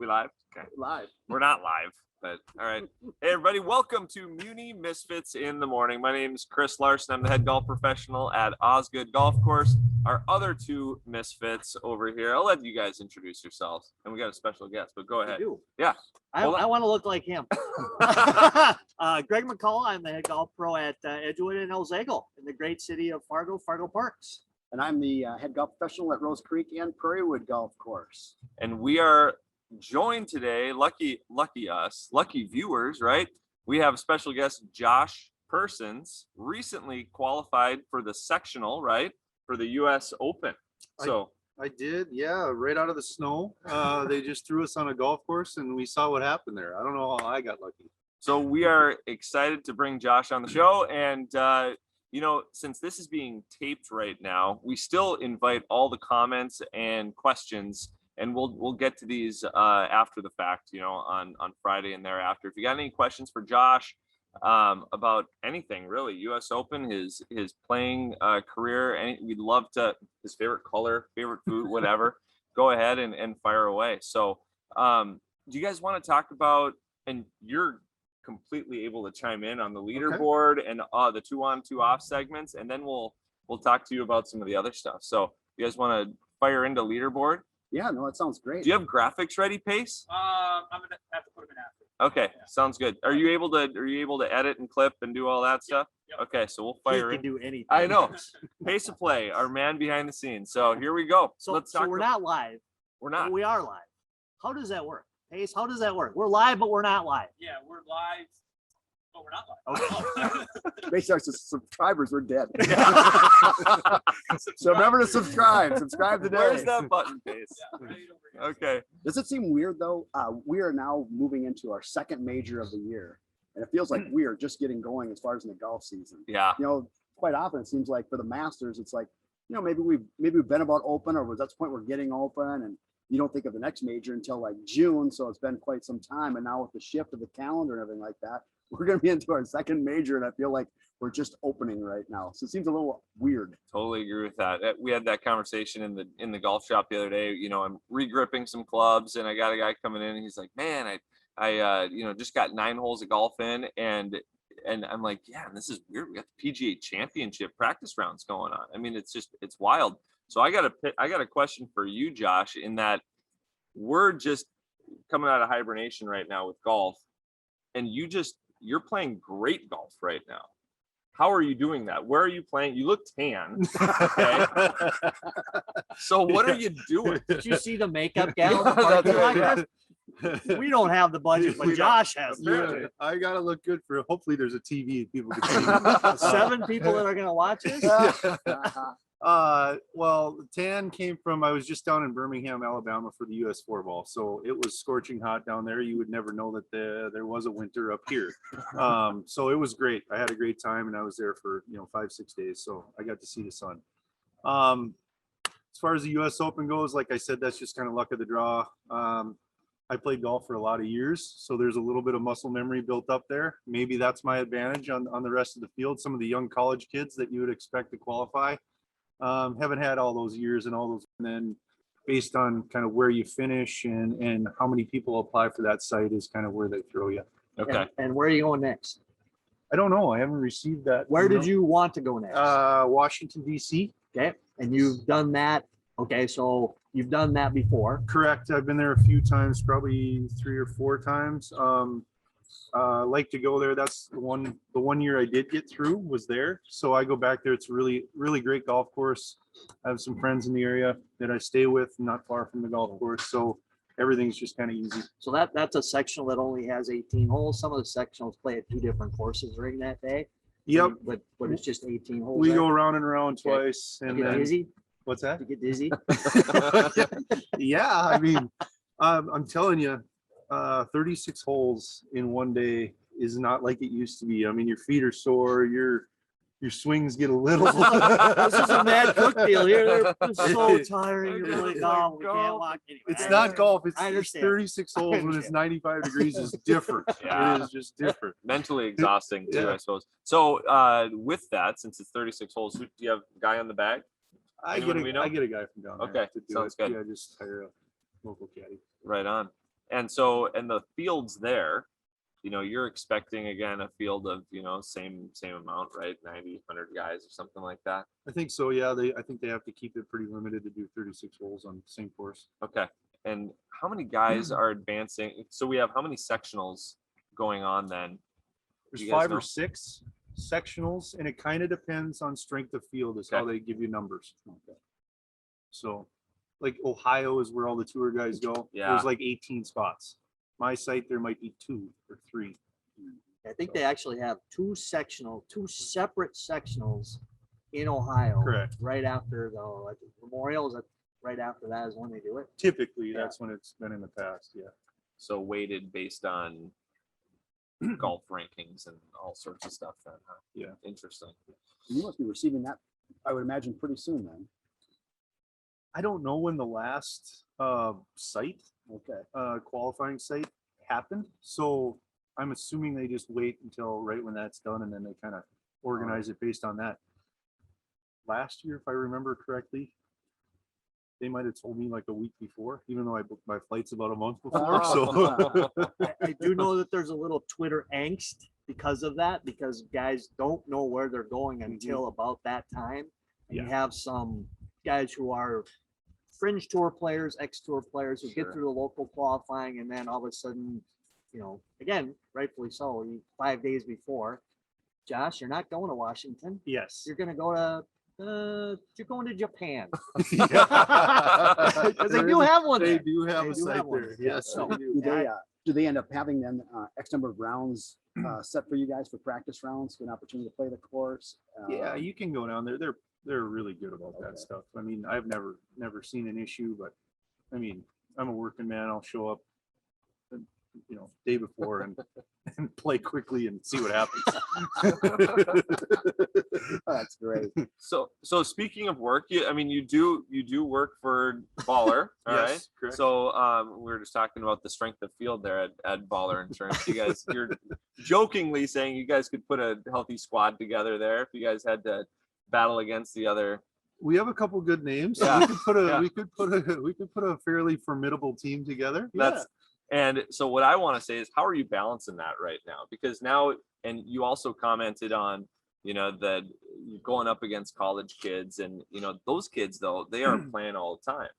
We live? Okay. Live. We're not live, but all right. Hey, everybody. Welcome to Muni Misfits in the Morning. My name is Chris Larson. I'm the head golf professional at Osgood Golf Course. Our other two Misfits over here, I'll let you guys introduce yourselves. And we got a special guest, but go ahead. Yeah. I want to look like him. Greg McCullough. I'm the head golf pro at Edgewood and Elzagle in the great city of Fargo Parks. And I'm the head golf professional at Rose Creek and Prairie Wood Golf Course. And we are joined today, lucky viewers, right? We have special guest Josh Persons, recently qualified for the sectional, right? For the US Open. So I did, yeah, right out of the snow. They just threw us on a golf course and we saw what happened there. I don't know how I got lucky. So we are excited to bring Josh on the show. And, you know, since this is being taped right now, we still invite all the comments and questions, and we'll get to these after the fact, you know, on Friday and thereafter. If you got any questions for Josh about anything, really, US Open, his playing career, we'd love to, his favorite color, favorite food, whatever, go ahead and fire away. So do you guys want to talk about, and you're completely able to chime in on the leaderboard and the 2-on 2-off segments, and then we'll talk to you about some of the other stuff. So you guys want to fire into leaderboard? Yeah, no, that sounds great. Do you have graphics ready, Pace? I'm gonna have to put them in after. Okay, sounds good. Are you able to edit and clip and do all that stuff? Yep. Okay, so we'll He fire can in. do anything. I know. Pace of play, our man behind the scenes. So here we go. So, Let's talk. we're not live. We're But not. we are live. How does that work? Pace, how does that work? We're live, but we're not live. Yeah, we're live, but we're not live. Okay. Based on our subscribers, we're dead. So remember to subscribe. Subscribe today. Where's that button, Pace? Yeah, right over here. Okay. Does it seem weird though? We are now moving into our second major of the year, and it feels like we are just getting going as far as in the golf season. Yeah. You know, quite often it seems like for the Masters, it's like, you know, maybe we've been about open, or was that the point we're getting open, and you don't think of the next major until like June. So it's been quite some time, and now with the shift of the calendar and everything like that, we're going to be into our second major, and I feel like we're just opening right now. So it seems a little weird. Totally agree with that. We had that conversation in the golf shop the other day. You know, I'm regripping some clubs, and I got a guy coming in, and he's like, "Man, I you know, just got 9 holes of golf in," and I'm like, "Yeah, this is weird. We got the PGA Championship practice rounds going on. I mean, it's wild." So I got a question for you, Josh, in that we're just coming out of hibernation right now with golf, and you're playing great golf right now. How are you doing that? Where are you playing? You look tan. Okay. So what are you doing? Did you see the makeup gal? in the parking lot? We don't have the budget, but Josh has. Yeah, I gotta look good for. Hopefully, there's a TV people can see. 7 people that are going to watch this. Well, the tan came from, I was just down in Birmingham, Alabama for the US 4-ball. So it was scorching hot down there. You would never know that there was a winter up here. So it was great. I had a great time, and I was there for, 5-6 days. So I got to see the sun. As far as the US Open goes, like I said, that's just kind of luck of the draw. I played golf for a lot of years, so there's a little bit of muscle memory built up there. Maybe that's my advantage on the rest of the field. Some of the young college kids that you would expect to qualify haven't had all those years and all those. And then based on kind of where you finish and how many people apply for that site is kind of where they throw you. Okay. And where are you going next? I don't know. I haven't received that. Where did you want to go next? Washington, D.C. Okay. And you've done that. Okay. So you've done that before. Correct. I've been there a few times, probably 3 or 4 times. Like to go there. That's the one year I did get through was there. So I go back there. It's a really, really great golf course. I have some friends in the area that I stay with, not far from the golf course. So everything's just kind of easy. So that's a sectional that only has 18 holes. Some of the sectionals play at 2 different courses during that day. Yep. But it's just 18 holes. We there. go around and around twice. You And get then, dizzy? what's that? You get dizzy? Yeah. I mean, I'm telling you, 36 holes in one day is not like it used to be. I mean, your feet are sore, your swings get a little. This is a Mad Cook deal here. They're so tiring. You're like, oh, we can't walk anyway. It's not golf. It's I understand. 36 holes when it's 95 degrees is different. Yeah. It is just different. Mentally exhausting too, Yeah. I suppose. So with that, since it's 36 holes, do you have a guy on the bag? I Anyone get we know? a guy from down there. Okay, to do sounds it. good. Yeah, just hire a local caddy. Right on. And so, and the field's there, you're expecting again a field of, same amount, right? 90, 100 guys or something like that. I think so. Yeah, I think they have to keep it pretty limited to do 36 holes on the same course. Okay. And how many guys are advancing? So we have how many sectionals going on then? There's You guys 5 know? or 6 sectionals, and it kind of depends on strength of field is how they give you numbers. So, like Ohio is where all the tour guys go. Yeah. There's like 18 spots. My site there might be 2 or 3. I think they actually have two separate sectionals in Ohio. Correct. Right after the Memorial, is that right after that is when they do it? Typically, that's when it's been in the past. Yeah. So weighted based on golf rankings and all sorts of stuff then, huh? Yeah. Interesting. You must be receiving that, I would imagine, pretty soon then. I don't know when the last site, qualifying site happened. So I'm assuming they just wait until right when that's done, and then they kind of organize it based on that. Last year, if I remember correctly, they might have told me like a week before, even though I booked my flights about a month before. So I do know that there's a little Twitter angst because of that, because guys don't know where they're going until about that time. And you have some guys who are fringe tour players, ex-tour players who get through the local qualifying, and then all of a sudden, again, rightfully so, 5 days before, Josh, you're not going to Washington. yes. You're going to go to you're going to Japan. Yeah. Because they do have one They there. do have They a do site have one. there. Yes. So, Do they end up having then X number of rounds set for you guys for practice rounds, for an opportunity to play the course? Yeah, you can go down there. They're really good about that stuff. I mean, I've never seen an issue, but I mean, I'm a working man. I'll show up, day before and play quickly and see what happens. That's great. So speaking of work, you do work for Baller, all right? Yes, correct. So we were just talking about the strength of field there at Baller Insurance. You're jokingly saying you guys could put a healthy squad together there if you guys had to battle against the other. We have a couple good names. Yeah. We could put a fairly formidable team together. And so what I want to say is, how are you balancing that right now? Because now, and you also commented on, that you're going up against college kids, and those kids though, they are playing all the time.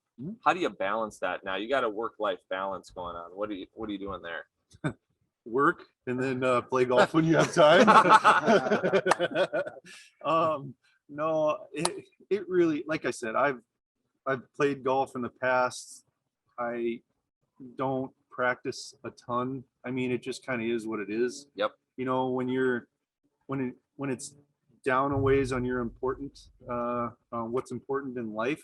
How do you balance that now? You got a work-life balance going on. What are you doing there? Work and then play golf when you have time. No, it really, like I said, I've played golf in the past. I don't practice a ton. I mean, it just kind of is what it is. Yep. When it's down a ways on your what's important in life,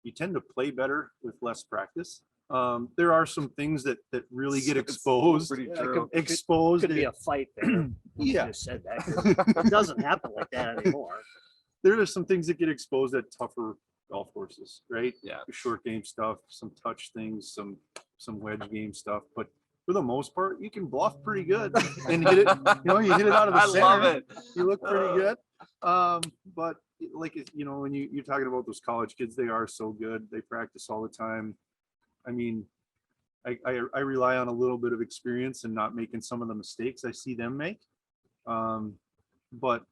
you tend to play better with less practice. There are some things that really get exposed. Pretty Yeah, true. Exposed. could be a fight there. Yeah. You just said that. It doesn't happen like that anymore. There are some things that get exposed at tougher golf courses, right? Yeah. Short game stuff, some touch things, some wedge game stuff, but for the most part, you can bluff pretty good and hit it. You hit it out of the I center. love it. You look pretty good. But like when you're talking about those college kids, they are so good. They practice all the time. I mean, I rely on a little bit of experience and not making some of the mistakes I see them make. But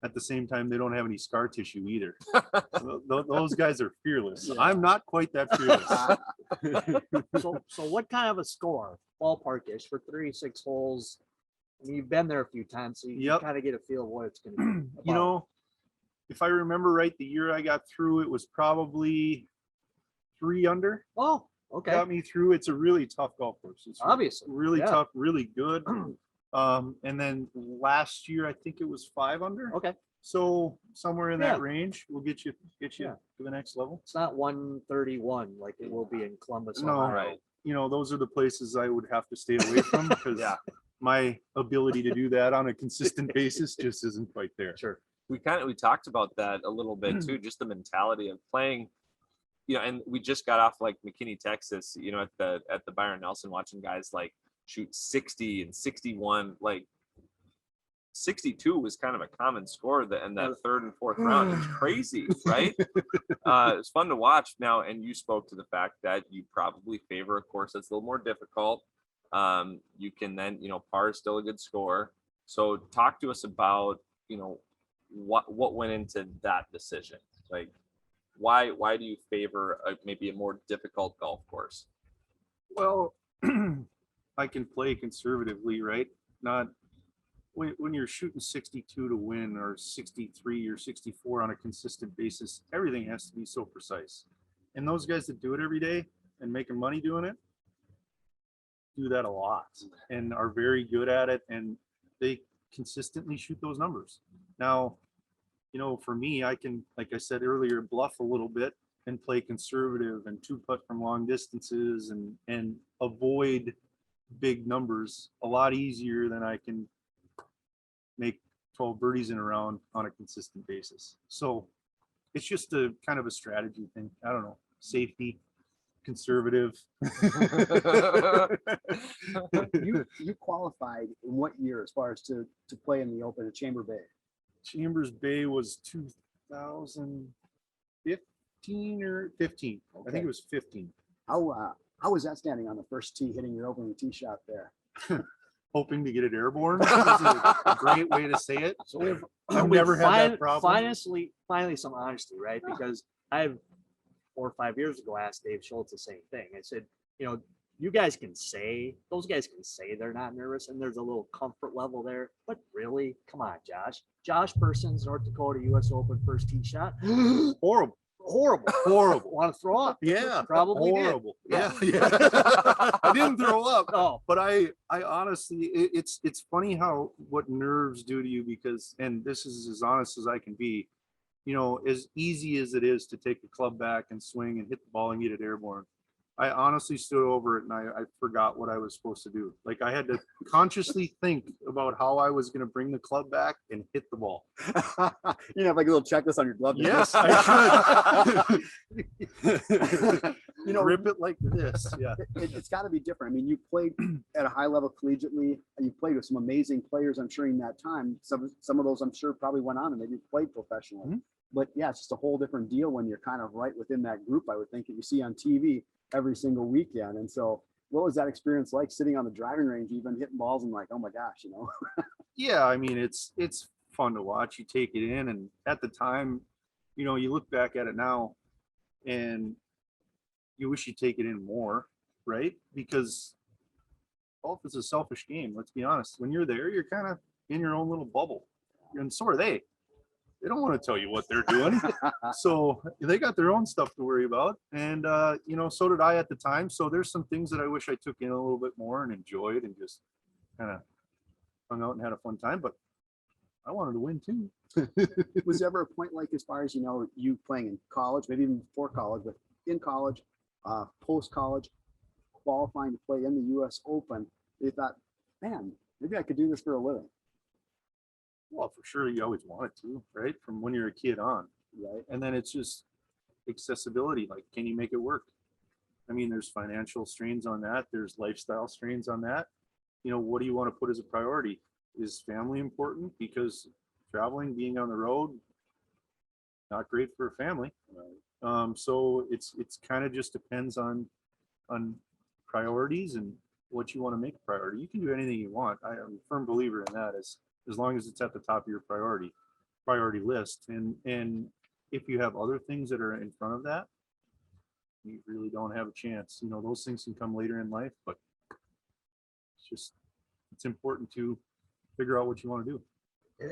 at the same time, they don't have any scar tissue either. Those guys are fearless. Yeah. I'm not quite that fearless. So what kind of a score, ballpark-ish, for 36 holes? I mean, you've been there a few times, so you kind of get a feel of what it's going to be about. If I remember right, the year I got through, it was probably 3 under. Oh, okay. Got me through. It's a really tough golf course. It's Obviously. really Yeah. tough, really good. And then last year, I think it was 5 under. Okay. So somewhere in that Yeah. range will get you Yeah. to the next level. It's not 131 like it will be in Columbus. No, Ohio. Right. Those are the places I would have to stay away from because my ability to do that on a consistent basis just isn't quite there. Sure. We talked about that a little bit too, just the mentality of playing, and we just got off like McKinney, Texas, at the Byron Nelson, watching guys like shoot 60 and 61, like 62 was kind of a common score in that third and fourth round. It's crazy, right? It's fun to watch now. And you spoke to the fact that you probably favor a course that's a little more difficult. You can then, par is still a good score. So talk to us about, what went into that decision. Like, why do you favor maybe a more difficult golf course? Well, I can play conservatively, right? Not when you're shooting 62 to win or 63 or 64 on a consistent basis, everything has to be so precise. And those guys that do it every day and making money doing it do that a lot and are very good at it, and they consistently shoot those numbers. Now, for me, I can, like I said earlier, bluff a little bit and play conservative and two putt from long distances and avoid big numbers a lot easier than I can make 12 birdies in a round on a consistent basis. So it's just a kind of a strategy thing. I don't know, safety, conservative. You qualified in what year as far as to play in the Open at Chamber Bay? Chambers Bay was 2015 or 15. Okay. I think it was 15. How was that standing on the first tee, hitting your opening tee shot there? Hoping to get it airborne. That's a great way to say it. So we've never had that problem. Finally some honesty, right? Because I've 4 or 5 years ago asked Dave Schultz the same thing. I said, those guys can say they're not nervous and there's a little comfort level there, but really, come on, Josh Persons, North Dakota US Open first tee shot. Horrible. Want to throw up? Yeah, probably horrible. Did. Yeah. I didn't throw up. Oh, But I honestly, it's funny how what nerves do to you, because, and this is as honest as I can be, as easy as it is to take the club back and swing and hit the ball and get it airborne, I honestly stood over it and I forgot what I was supposed to do. Like, I had to consciously think about how I was going to bring the club back and hit the ball. You have like a little checklist on your glove. Yes, I should. Rip it like this. Yeah. It's got to be different. I mean, you played at a high level collegiately, and you played with some amazing players, I'm sure, in that time. Some of those, I'm sure, probably went on and maybe played professionally. Mm-hmm. But yeah, it's just a whole different deal when you're kind of right within that group, I would think, that you see on TV every single weekend. And so what was that experience like, sitting on the driving range, even hitting balls and like, oh my gosh, Yeah, I mean, it's fun to watch. You take it in, and at the time, you look back at it now and you wish you'd take it in more, right? Because golf is a selfish game, let's be honest. When you're there, you're kind of in your own little bubble, and so are they. They don't want to tell you what they're doing. So they got their own stuff to worry about. And, so did I at the time. So there's some things that I wish I took in a little bit more and enjoyed and just kind of hung out and had a fun time. But I wanted to win too. Was there ever a point, like, as far as, you playing in college, maybe even before college, but in college, post-college, qualifying to play in the US Open, you thought, man, maybe I could do this for a living? Well, for sure, you always wanted to, right? From when you're a kid on, right? And then it's just accessibility. Like, can you make it work? I mean, there's financial strains on that. There's lifestyle strains on that. What do you want to put as a priority? Is family important? Because traveling, being on the road, not great for a family. Right? So it's kind of just depends on priorities and what you want to make a priority. You can do anything you want. I am a firm believer in that, as long as it's at the top of your priority list. And if you have other things that are in front of that, you really don't have a chance. Those things can come later in life, but it's important to figure out what you want to do.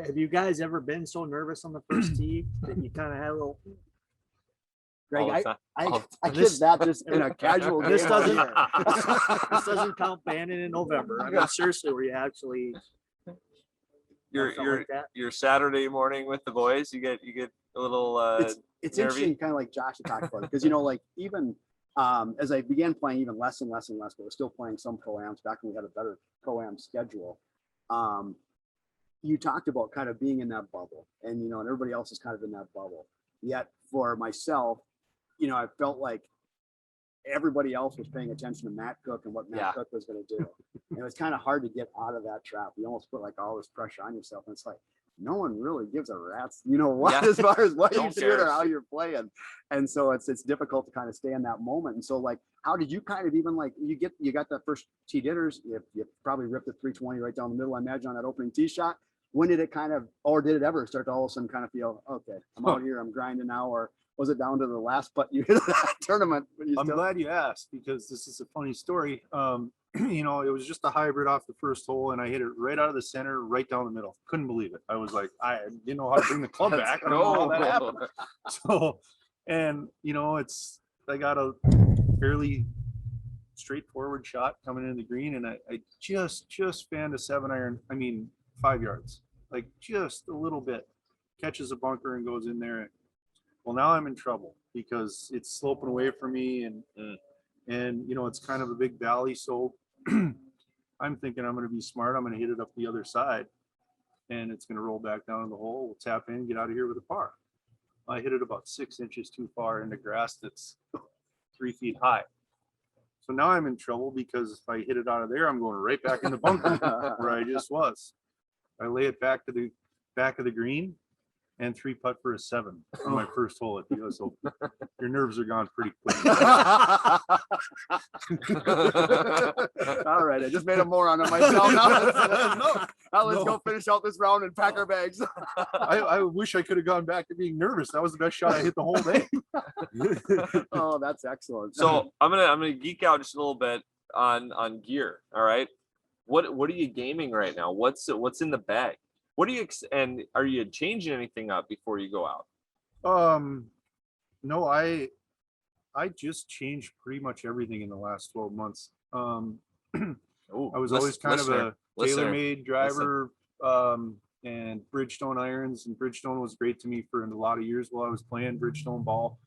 have you guys ever been so nervous on the first tee that you kind of had a little? Greg, All the time. I did that just in a casual game. This doesn't count banning in November. I mean, seriously, were you actually your Saturday morning with the boys, you get a little it's nervy? interesting, kind of like Josh had talked about it, because like, even as I began playing even less and less and less, but we're still playing some pro-ams back when we had a better pro-am schedule. You talked about kind of being in that bubble, and and everybody else is kind of in that bubble. Yet for myself, I felt like everybody else was paying attention to Matt Cook and what Matt Cook was going to do. And it was kind of hard to get out of that trap. You almost put like all this pressure on yourself. And it's like, no one really gives a rat's, you know what, as far as what you shoot or how you're playing. And so it's difficult to kind of stay in that moment. And so like, how did you kind of even like, you got that first tee dinners, you probably ripped the 320 right down the middle, I imagine, on that opening tee shot. When did it kind of, or did it ever start to all of a sudden kind of feel, okay, I'm out here, I'm grinding now, or was it down to the last putt you hit of that tournament? I'm glad you asked, because this is a funny story. You know, it was just a hybrid off the first hole, and I hit it right out of the center, right down the middle. Couldn't believe it. I was like, I didn't know how to bring the club back. I don't know how that happened. So, and you know, I got a fairly straightforward shot coming into the green, and I just fanned a 7-iron. I mean, 5 yards, like just a little bit, catches a bunker and goes in there. Well, now I'm in trouble because it's sloping away from me, and you know, it's kind of a big valley. So I'm thinking I'm going to be smart. I'm going to hit it up the other side, and it's going to roll back down in the hole. We'll tap in, get out of here with a par. I hit it about 6 inches too far into grass that's 3 feet high. So now I'm in trouble, because if I hit it out of there, I'm going right back in the bunker where I just was. I lay it back to the back of the green and 3-putt for a 7 on my first hole at the US Open. Your nerves are gone pretty quick. All right, I just made a moron of myself. Now let's go finish out this round and pack our bags. I wish I could have gone back to being nervous. That was the best shot I hit the whole day. Oh, that's excellent. So I'm gonna geek out just a little bit on gear. All right, what are you gaming right now? What's in the bag? What do you and are you changing anything up before you go out? No, I just changed pretty much everything in the last 12 months. I was always kind of a tailor-made driver, and Bridgestone irons, and Bridgestone was great to me for a lot of years while I was playing Bridgestone ball.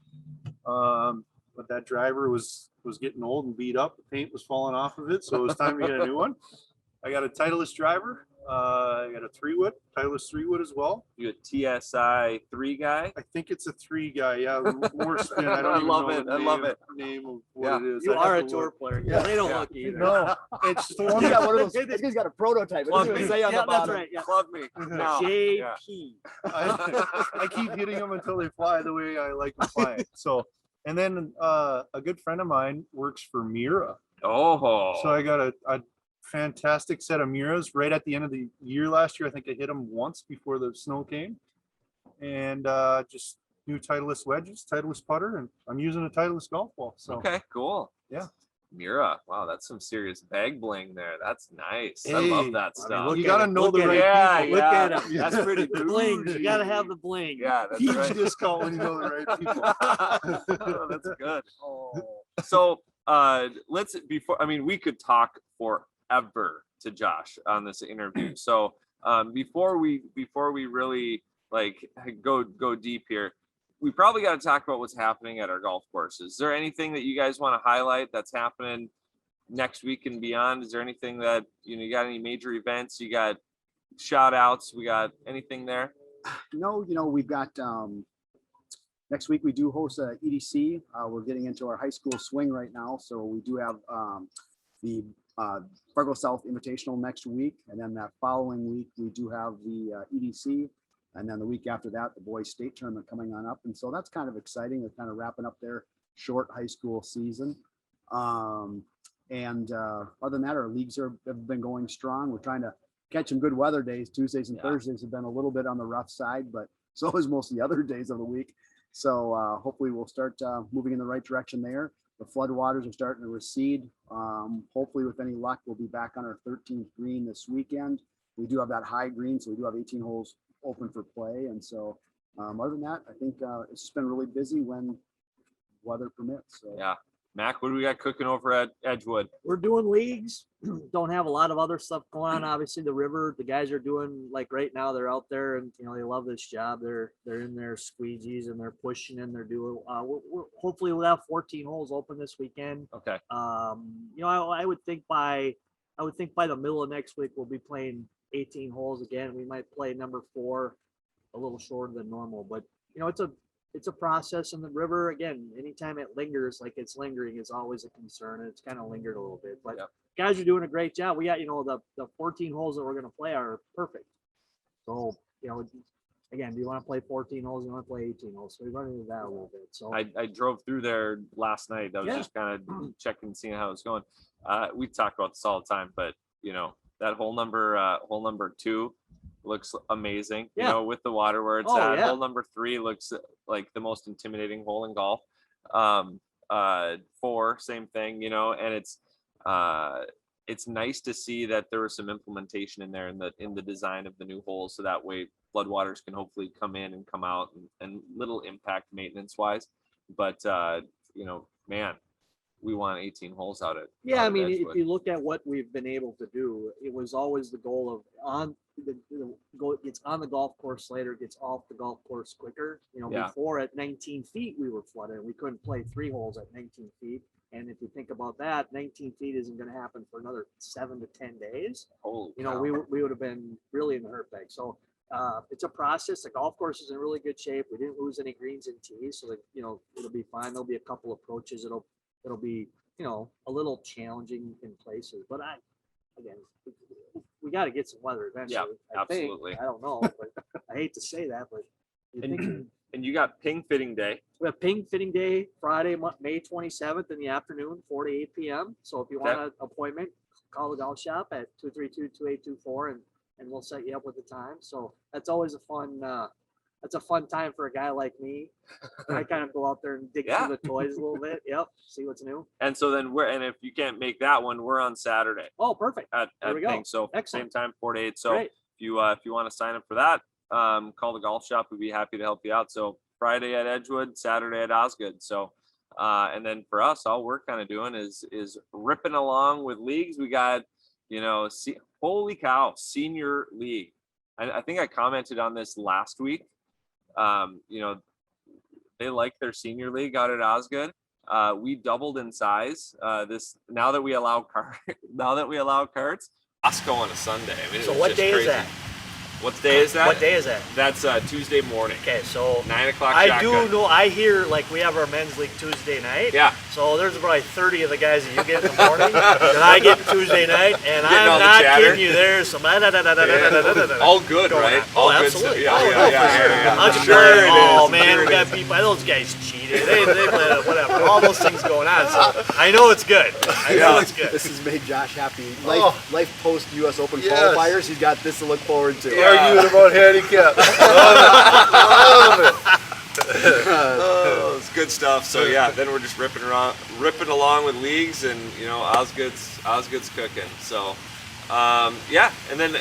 But that driver was getting old and beat up. The paint was falling off of it, so it was time to get a new one. I got a Titleist driver. I got a 3-wood, Titleist 3-wood as well. You a TSI 3 guy? I think it's a 3 guy. Yeah, more spin. I don't love even know it. I love it. Name of what it is. You are a tour player. Yeah, they don't look either. No, it's the one. He's got one of those. This guy's got a prototype. Plug It me. doesn't say on the That's bottom. right. Yeah. Love me. No. JP. I keep hitting them until they fly the way I like them flying. So, and then a good friend of mine works for Mira. Oh. So I got a fantastic set of Miras right at the end of the year last year. I think I hit them once before the snow came, and just new Titleist wedges, Titleist putter, and I'm using a Titleist golf ball. So Okay, cool. Yeah. Mira. Wow, that's some serious bag bling there. That's nice. I Hey, love that I stuff. mean, you got to know Look the at right yeah, people. Look at yeah. him. That's pretty Bling. You gotta have bougie. the bling. Yeah, that's Huge right. discount when you know the right people. Oh, that's good. So let's we could talk forever to Josh on this interview. So before we really like go deep here, we probably got to talk about what's happening at our golf courses. Is there anything that you guys want to highlight that's happening next week and beyond? Is there anything that you got any major events? You got shout outs? We got anything there? No, we've got next week we do host a EDC. We're getting into our high school swing right now, so we do have the Fargo South Invitational next week, and then that following week we do have the EDC, and then the week after that the boys state tournament coming on up, and so that's kind of exciting. They're kind of wrapping up their short high school season, and other than that, our leagues have been going strong. We're trying to catch some good weather days. Tuesdays and Thursdays have been a little bit on the rough side, but so is most of the other days of the week. So hopefully we'll start moving in the right direction there. The flood waters are starting to recede. Hopefully with any luck, we'll be back on our 13th green this weekend. We do have that high green, so we do have 18 holes open for play. And so other than that, I think it's just been really busy when weather permits. So. Yeah. Mac, what do we got cooking over at Edgewood? We're doing leagues. Don't have a lot of other stuff going on. Obviously, the river, the guys are doing like right now. They're out there and they love this job. They're in their squeegees and they're pushing and they're doing. We're hopefully we'll have 14 holes open this weekend. Okay. I would think by the middle of next week we'll be playing 18 holes again. We might play number 4 a little shorter than normal, but it's it's a process, and the river, again, anytime it lingers, like it's lingering is always a concern, and it's kind of lingered a little bit, but Yep. guys are doing a great job. We got, the 14 holes that we're going to play are perfect. So, again, do you want to play 14 holes? Do you want to play 18 holes? So we run into that a little bit. So I drove through there last night. I was Yeah. just kind of checking, seeing how it's going. We talk about this all the time, but that hole number 2 looks amazing. Yeah. With the water where it's Oh, at. yeah. Hole number 3 looks like the most intimidating hole in golf. 4, same thing. And it's nice to see that there was some implementation in there in the design of the new holes, so that way floodwaters can hopefully come in and come out, and little impact maintenance wise. But man, we want 18 holes out at yeah, I out at mean, if Edgewood. you look at what we've been able to do, it was always the goal of gets on the golf course later, gets off the golf course quicker. Yeah. Before at 19 feet we were flooded. We couldn't play 3 holes at 19 feet. And if you think about that, 19 feet isn't going to happen for another 7 to 10 days. Holy We cow. would have been really in the hurt bag. So it's a process. The golf course is in really good shape. We didn't lose any greens and tees, so that it'll be fine. There'll be a couple approaches. It'll be a little challenging in places, but we got to get some weather eventually. Yeah, I think. absolutely. I don't know, but I hate to say that, but And you got ping fitting day. we have ping fitting day Friday, May 27th in the afternoon, 4 to 8 p.m. So if you want an appointment, call the golf shop at 232-2824 and we'll set you up with the time. So that's always a fun time for a guy like me. I kind of go out there and dig through the toys a little bit. Yep. See what's new. And so then if you can't make that one, we're on Saturday Oh, perfect. at There we go. Ping. So Excellent. same time, 4 to 8. So Great. if you want to sign up for that, call the golf shop. We'd be happy to help you out. So Friday at Edgewood, Saturday at Osgood. So and then for us, all we're kind of doing is ripping along with leagues. We got holy cow, senior league. I think I commented on this last week. They like their senior league out at Osgood. We doubled in size now that we allow carts. Costco on a Sunday. I mean, So it's what just day crazy. is that? What day is that? What day is that? That's Tuesday morning. Okay, so 9 o'clock. I shotgun. do know. I hear like we have our men's league Tuesday night. Yeah. So there's probably 30 of the guys that you get in the morning that I get Tuesday night, and Getting all I'm the not chatter. kidding you. There's some All good, going right? on. All Oh, good absolutely. stuff. Oh, Yeah, no, yeah, for sure. yeah. I'm just Sure like, it oh is. man, Sure we it got is. people. Those guys cheated. They whatever. All those things going on. So I know it's good. I know it's good. This has made Josh happy. Oh. Life post U.S. Open Yes. qualifiers. He's got this to look forward to. Arguing about handicap. Oh, it's good stuff. So yeah, then we're just ripping along with leagues, and Osgood's cooking. So yeah, and then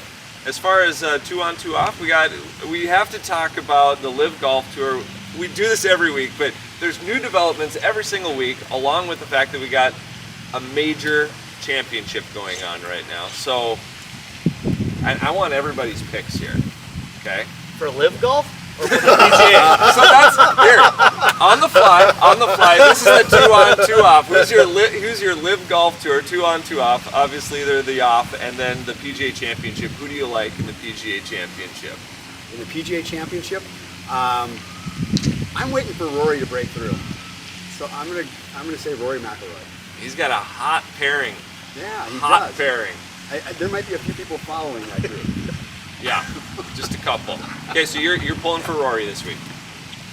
as far as 2 on 2 off, we have to talk about the Live Golf Tour. We do this every week, but there's new developments every single week, along with the fact that we got a major championship going on right now. So I want everybody's picks here. Okay. For live golf or for the PGA. So that's here on the fly. This is the 2 on 2 off. Who's your Live Golf Tour 2 on 2 off? Obviously, they're the off, and then the PGA Championship. Who do you like in the PGA Championship? In the PGA Championship, I'm waiting for Rory to break through. So I'm gonna say Rory McIlroy. He's got a hot pairing. Yeah, he Hot does. pairing. There might be a few people following that group. Yeah, just a couple. Okay, so you're pulling for Rory this week.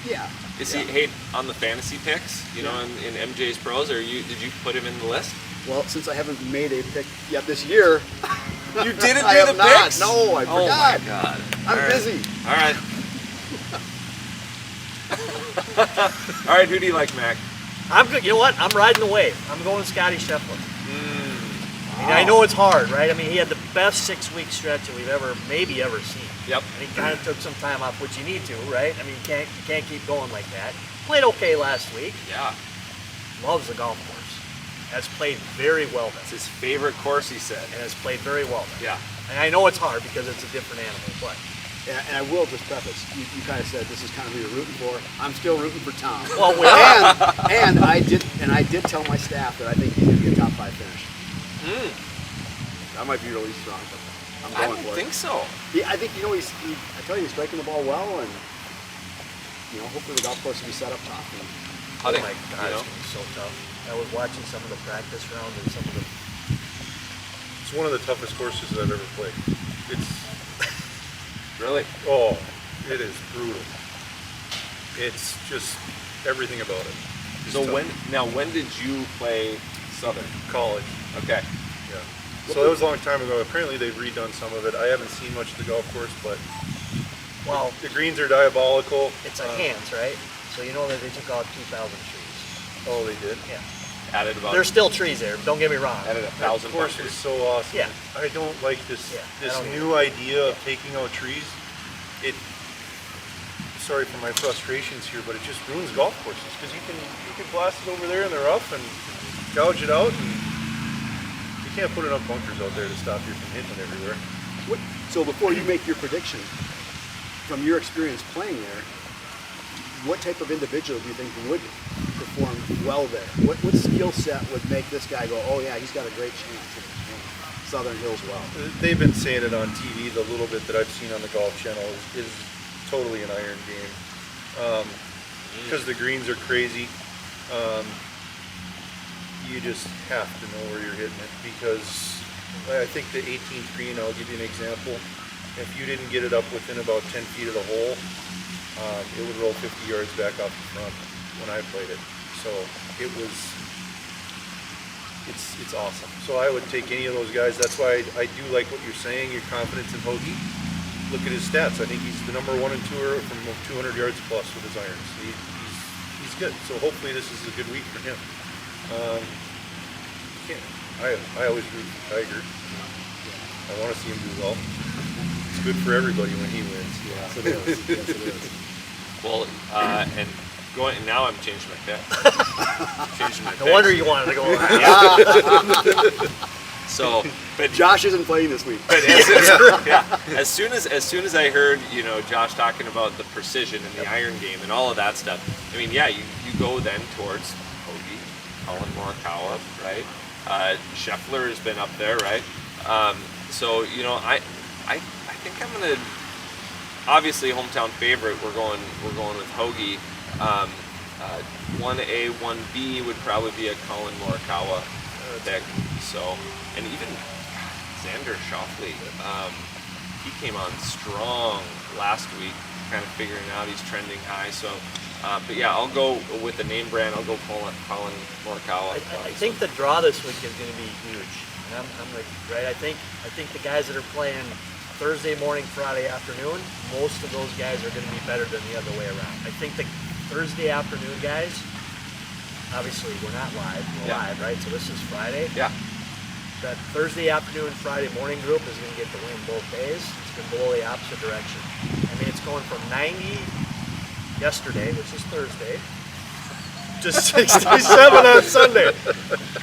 Yeah. Is he on the fantasy picks? In MJ's pros, or did you put him in the list? Well, since I haven't made a pick yet this year, You didn't I do have the not. picks? No, I Oh forgot. my god. I'm busy. All right. All right, who do you like, Mac? I'm good. You know what? I'm riding the wave. I'm going Scotty Scheffler. I mean, I know it's hard, right? I mean, he had the best 6-week stretch that we've maybe ever seen. Yep. And he kind of took some time off, which you need to, right? I mean, you can't keep going like that. Played okay last week. Yeah. Loves the golf course. Has played very well It's there. his favorite course, he said. And has played very well there. Yeah. And I know it's hard because it's a different animal, but And I will just preface, you kind of said this is kind of who you're rooting for. I'm still rooting for Tom. well, we are. and I did tell my staff that I think he's going to be a top 5 finish. That might be really strong, but I'm I going don't for think it. so. I think I tell you, he's striking the ball well, and you know, hopefully the golf course will be set up properly. Putting, Oh my God, you know? it's gonna be so tough. I was watching some of the practice rounds and some of the. It's one of the toughest courses I've ever played. It's Really? oh, it is brutal. It's just everything about it. is So tough. when did you play Southern? College, Okay. yeah. So that was a long time ago. Apparently they've redone some of it. I haven't seen much of the golf course, but Well, the greens are diabolical. it's a hands, right? So you know that they took out 2,000 trees. Oh, they did. Yeah. Added about There's still trees there. Don't get me wrong. added That 1,000 course bunkers. is so awesome. Yeah. I don't like this Yeah, I this don't new idea of taking out trees. It. Sorry for my frustrations here, but it just ruins golf courses because you can blast it over there in the rough and gouge it out, and you can't put enough bunkers out there to stop you from hitting it everywhere. So before you make your prediction, from your experience playing there, what type of individual do you think would perform well there? What skill set would make this guy go, oh yeah, he's got a great chance at Southern Hills well? They've been saying it on TV. The little bit that I've seen on the Golf Channel is totally an iron game because the greens are crazy. You just have to know where you're hitting it because I think the 18th green, I'll give you an example. If you didn't get it up within about 10 feet of the hole, it would roll 50 yards back off the front when I played it. So it's awesome. So I would take any of those guys. That's why I do like what you're saying, your confidence in Hoagie. Look at his stats. I think he's the number 1 in tour from 200 yards plus with his irons. He's good. So hopefully this is a good week for him. I always root for Tiger. I want to see him do well. It's good for everybody when he wins. Yes, it is. Yes, it is. Well, and now I'm changing my pick. Changing my No pick. wonder you wanted to go around. So, but Josh isn't playing this week. But as soon as I heard, you know, Josh talking about the precision and the iron game and all of that stuff, I mean, yeah, you go then towards Hoagie, Colin Morikawa, right? Scheffler has been up there, right? So you know, I think I'm gonna obviously hometown favorite. We're going with Hoagie. 1A, 1B would probably be a Colin Morikawa pick. So, and even Xander Schauffele, he came on strong last week, kind of figuring out he's trending high. So, but yeah, I'll go with the name brand. I'll go Colin Morikawa. I think the draw this week is going to be huge. And I'm like, right? I think the guys that are playing Thursday morning, Friday afternoon, most of those guys are going to be better than the other way around. I think the Thursday afternoon guys, obviously we're not live, we're live, right? So this is Friday. Yeah. That Thursday afternoon, Friday morning group is going to get the win both days. It's going to blow the opposite direction. I mean, it's going from 90 yesterday, which is Thursday, to 67 on Sunday.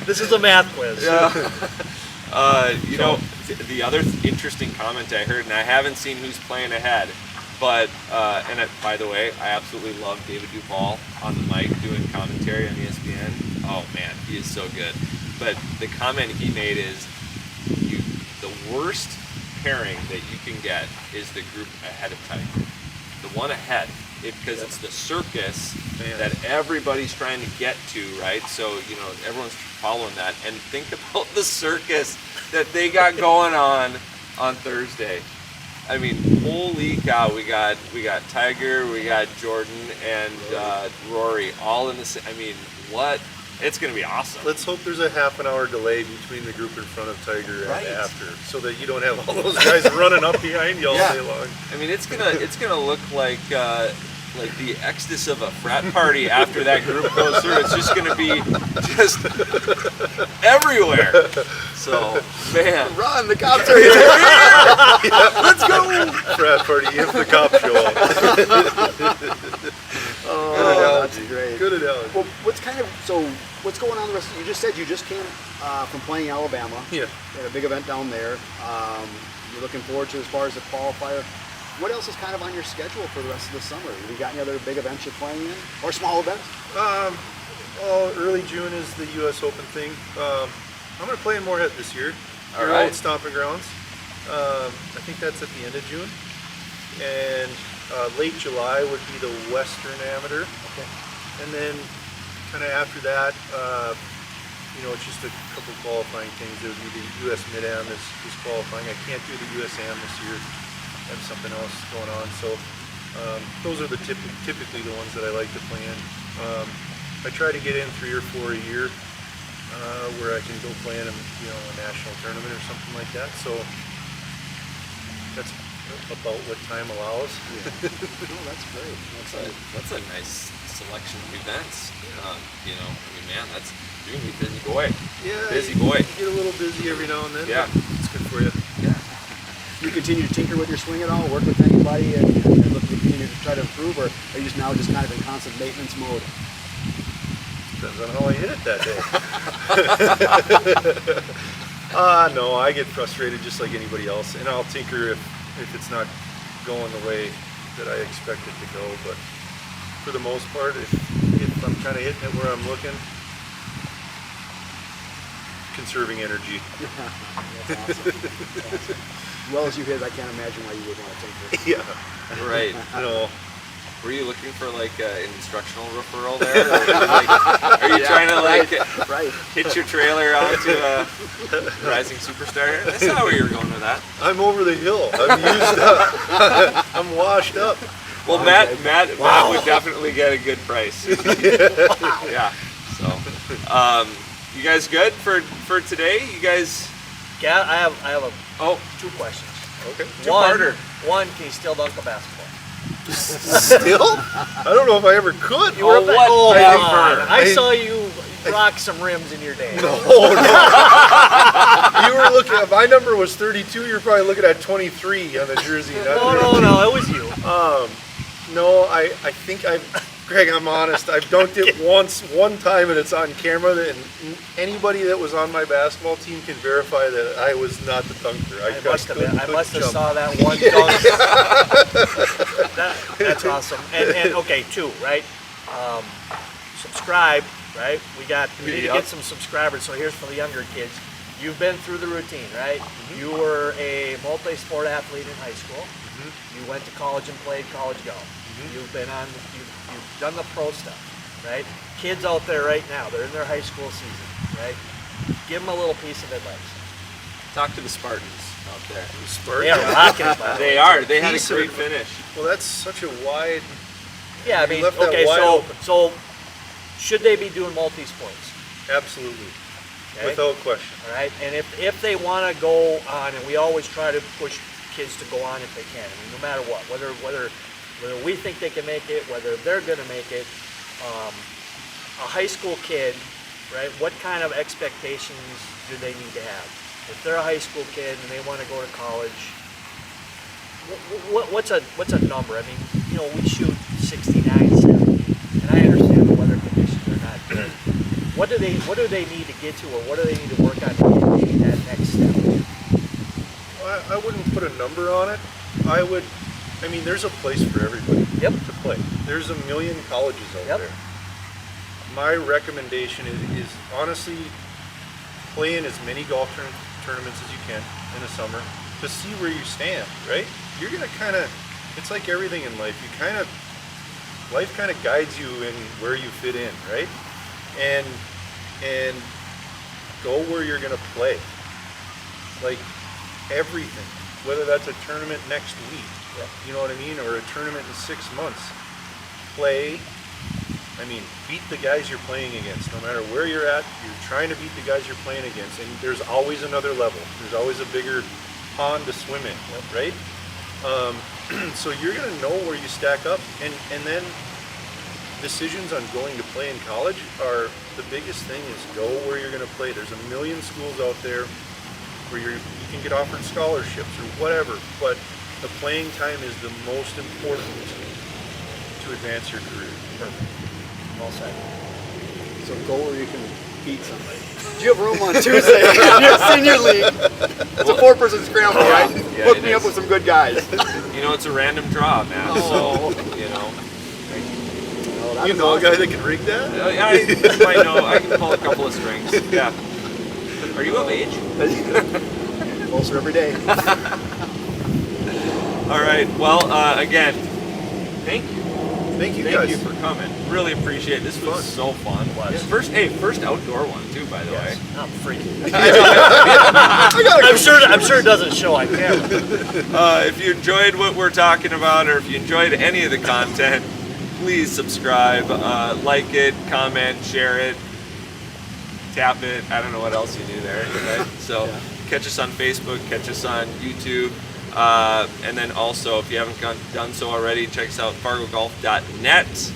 This is a math quiz. Yeah. You know, the other interesting comment I heard, and I haven't seen who's playing ahead, but by the way, I absolutely love David Duvall on the mic doing commentary on ESPN. Oh man, he is so good. But the comment he made is, the worst pairing that you can get is the group ahead of Tiger. The one ahead, because it's the circus that everybody's trying to get to, right? So, you know, everyone's following that. And think about the circus that they got going on Thursday. I mean, holy cow, we got Tiger, we got Jordan, and Rory all in the same. I mean, what? It's going to be awesome. Let's hope there's a half an hour delay between the group in front of Tiger and after, so that you don't have all those guys running up behind you all day long. I mean, it's gonna look like the exodus of a frat party after that group goes through. It's just gonna be just everywhere. So, man, Run, the cops are here. let's go. Frat party if the cops show up. Oh, that's great. Good analogy. Well, what's going on the rest of, you just said you just came from playing Alabama. Yeah. You had a big event down there. You're looking forward to as far as the qualifier. What else is kind of on your schedule for the rest of the summer? Have you got any other big events you're playing in? Or small events? Early June is the U.S. Open thing. I'm going to play in Moorhead this year. All Your right. old stomping grounds. I think that's at the end of June. And Late July would be the Western Amateur. Okay. And then kind of after that, it's just a couple qualifying things. There would be the U.S. Mid-Am is qualifying. I can't do the U.S. Am this year. I have something else going on. So those are typically the ones that I like to plan. I try to get in 3 or 4 a year where I can go play in a national tournament or something like that. So that's about what time allows. Yeah. Oh, that's great. That's a nice selection of events. Man, you're gonna be busy boy. Yeah, Busy boy. You get a little busy every now and then. Yeah. It's good for you. Yeah. You continue to tinker with your swing at all, work with anybody, and look to continue to try to improve, or are you just now just kind of in constant maintenance mode? Depends on how I hit it that day. No, I get frustrated just like anybody else, and I'll tinker if it's not going the way that I expect it to go. But for the most part, if I'm kind of hitting it where I'm looking, conserving energy. That's awesome. As well as you hit, I can't imagine why you would want to tinker. Yeah. Right. No. Were you looking for like an instructional referral there? Or are you trying to Right. hitch your trailer onto a rising superstar here? That's not where you were going with that. I'm over the hill. I'm used up. I'm washed up. Well, Matt would definitely get a good price. Yeah. So, you guys good for today? You guys? Yeah, I have 2 questions. Okay. One, can you still dunk a basketball? Still? I don't know if I ever could. You were whatever. I saw you rock some rims in your day. No. You were looking at, my number was 32, you're probably looking at 23 on the jersey. No, it was you. No, I think Greg, I'm honest, I've dunked it one time and it's on camera, and anybody that was on my basketball team can verify that I was not the dunker. I must have saw that one dunk. That's awesome. And okay, 2, right? Subscribe, right? We need to get some subscribers. So here's for the younger kids. You've been through the routine, right? Mm-hmm. You were a multi-sport athlete in high school. Mm-hmm. You went to college and played college golf. Mm-hmm. You've done the pro stuff, right? Kids out there right now, they're in their high school season, right? Give them a little piece of advice. Talk to the Spartans out there. The Spartans? They are rocking it, by the way. They are. They had a great finish. Well, that's such a wide. Yeah, I mean, left that okay, wide open. so should they be doing multi-sports? Absolutely. Okay? Without question. All right, and if they want to go on, and we always try to push kids to go on if they can. I mean, no matter what, whether we think they can make it, whether they're going to make it. A high school kid, right? What kind of expectations do they need to have? If they're a high school kid and they want to go to college, what's a number? I mean, we shoot 69, 70, and I understand the weather conditions are not good. What do they need to get to, or what do they need to work on to get that next step? I wouldn't put a number on it. I mean, there's a place for everybody to play. There's a million colleges out there. My recommendation is honestly play in as many golf tournaments as you can in the summer to see where you stand, right? You're going to it's like everything in life. Life kind of guides you in where you fit in, right? And go where you're going to play. Like everything, whether that's a tournament next week, you know what I mean, or a tournament in 6 months. Play. I mean, beat the guys you're playing against. No matter where you're at, you're trying to beat the guys you're playing against. And there's always another level. There's always a bigger pond to swim in, right? So you're going to know where you stack up. And then decisions on going to play in college are, the biggest thing is go where you're going to play. There's a million schools out there where you can get offered scholarships or whatever. But the playing time is the most important to advance your career. Perfect. Well said. So go where you can beat somebody. Do you have room on Tuesday in your senior league? It's a 4-person scramble, right? Yeah, Hook me up with some good guys. It's a random draw, man. Oh. So, You know a guy that can rig that? I know. I can pull a couple of strings. Yeah. Are you of age? Closer every day. All right. Well, again, thank you. Thank you Thank guys. you for coming. Really appreciate it. This was so fun. First outdoor one too, by the way. I'm freaking. I'm sure it doesn't show on camera. If you enjoyed what we're talking about, or if you enjoyed any of the content, please subscribe, like it, comment, share it, tap it. I don't know what else you do there. Right? So catch us on Facebook, catch us on YouTube. And then also, if you haven't done so already, check us out fargogolf.net,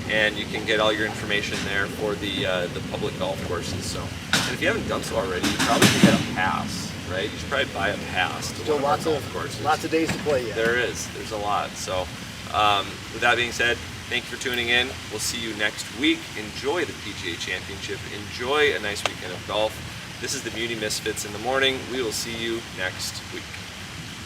and you can get all your information there for the public golf courses. So, and if you haven't done so already, you probably should get a pass, right? You should probably buy a pass to Still one of our lots golf of courses. lots of days to play yet. There's a lot. So, with that being said, thank you for tuning in. We'll see you next week. Enjoy the PGA Championship. Enjoy a nice weekend of golf. This is the Muni Misfits in the morning. We will see you next week.